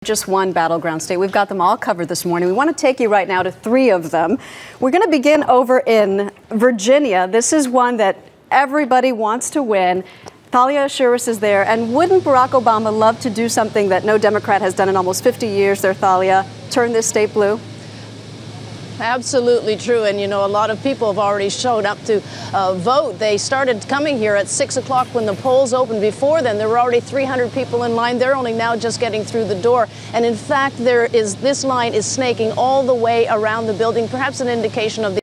Just one battleground state. We've got them all covered this morning. We want to take you right now to three of them. We're going to begin over in Virginia. This is one that everybody wants to win. Thalia Ashuris is there. And wouldn't Barack Obama love to do something that no Democrat has done in almost 50 years there, Thalia? Turn this state blue? Absolutely true. And, you know, a lot of people have already showed up to vote. They started coming here at 6 o'clock when the polls opened. Before then, there were already 300 people in line. They're only now just getting through the door. And in fact, this line is snaking all the way around the building, perhaps an indication of the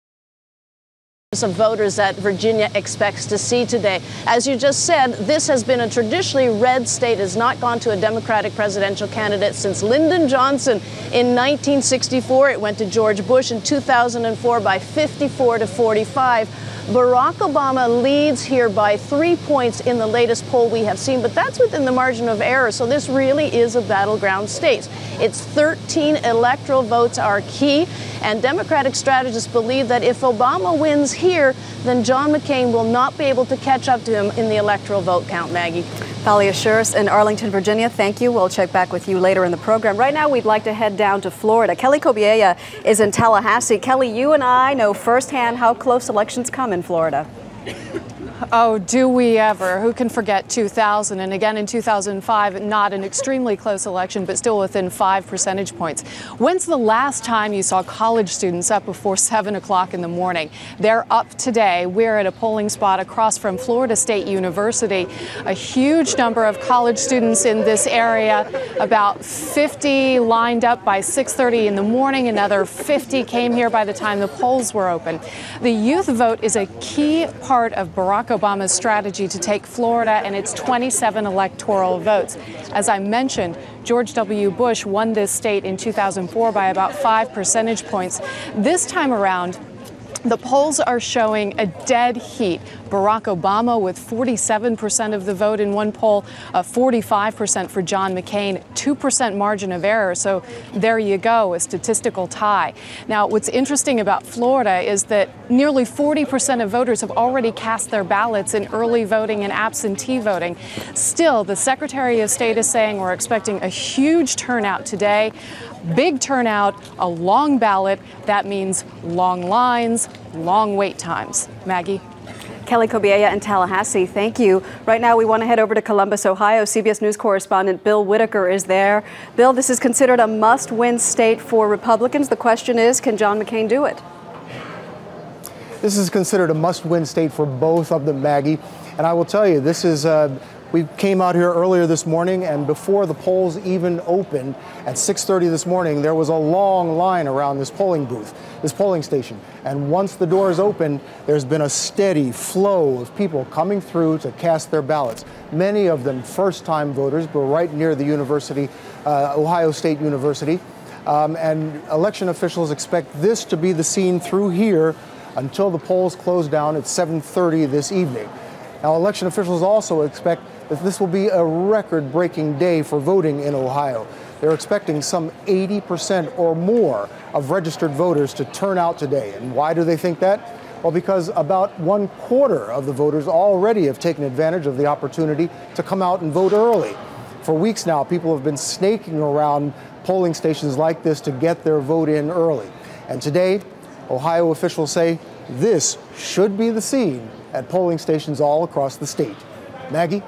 of voters that Virginia expects to see today. As you just said, this has been a traditionally red state, has not gone to a Democratic presidential candidate since Lyndon Johnson in 1964. It went to George Bush in 2004 by 54 to 45. Barack Obama leads here by 3 points in the latest poll we have seen, but that's within the margin of error. So this really is a battleground state. Its 13 electoral votes are key, and Democratic strategists believe that if Obama wins here, then John McCain will not be able to catch up to him in the electoral vote count, Maggie. Thalia Ashuris in Arlington, Virginia, thank you. We'll check back with you later in the program. Right now, we'd like to head down to Florida. Kelly Kobiella is in Tallahassee. Kelly, you and I know firsthand how close elections come in Florida. Oh, do we ever? Who can forget 2000? And again in 2005, not an extremely close election, but still within 5 percentage points. When's the last time you saw college students up before 7 o'clock in the morning? They're up today. We're at a polling spot across from Florida State University. A huge number of college students in this area, about 50 lined up by 6:30 in the morning. Another 50 came here by the time the polls were open. The youth vote is a key part of Barack Obama's strategy to take Florida and its 27 electoral votes. As I mentioned, George W. Bush won this state in 2004 by about 5 percentage points. This time around, the polls are showing a dead heat. Barack Obama with 47% of the vote in one poll, 45% for John McCain, 2% margin of error. So there you go, a statistical tie. Now, what's interesting about Florida is that nearly 40% of voters have already cast their ballots in early voting and absentee voting. Still, the Secretary of State is saying we're expecting a huge turnout today. Big turnout, a long ballot. That means long lines, long wait times. Maggie? Kelly Kobiella in Tallahassee, thank you. Right now, we want to head over to Columbus, Ohio. CBS News correspondent Bill Whitaker is there. Bill, this is considered a must-win state for Republicans. The question is, can John McCain do it? This is considered a must-win state for both of them, Maggie. And I will tell you, this is we came out here earlier this morning, and before the polls even opened at 6:30 this morning, there was a long line around this polling booth, this polling station. And once the doors opened, there's been a steady flow of people coming through to cast their ballots. Many of them first-time voters, but right near the university, Ohio State University. And election officials expect this to be the scene through here until the polls close down at 7:30 this evening. Now, election officials also expect that this will be a record-breaking day for voting in Ohio. They're expecting some 80% or more of registered voters to turn out today. And why do they think that? Well, because about 1/4 of the voters already have taken advantage of the opportunity to come out and vote early. For weeks now, people have been snaking around polling stations like this to get their vote in early. And today, Ohio officials say this should be the scene at polling stations all across the state. Maggie?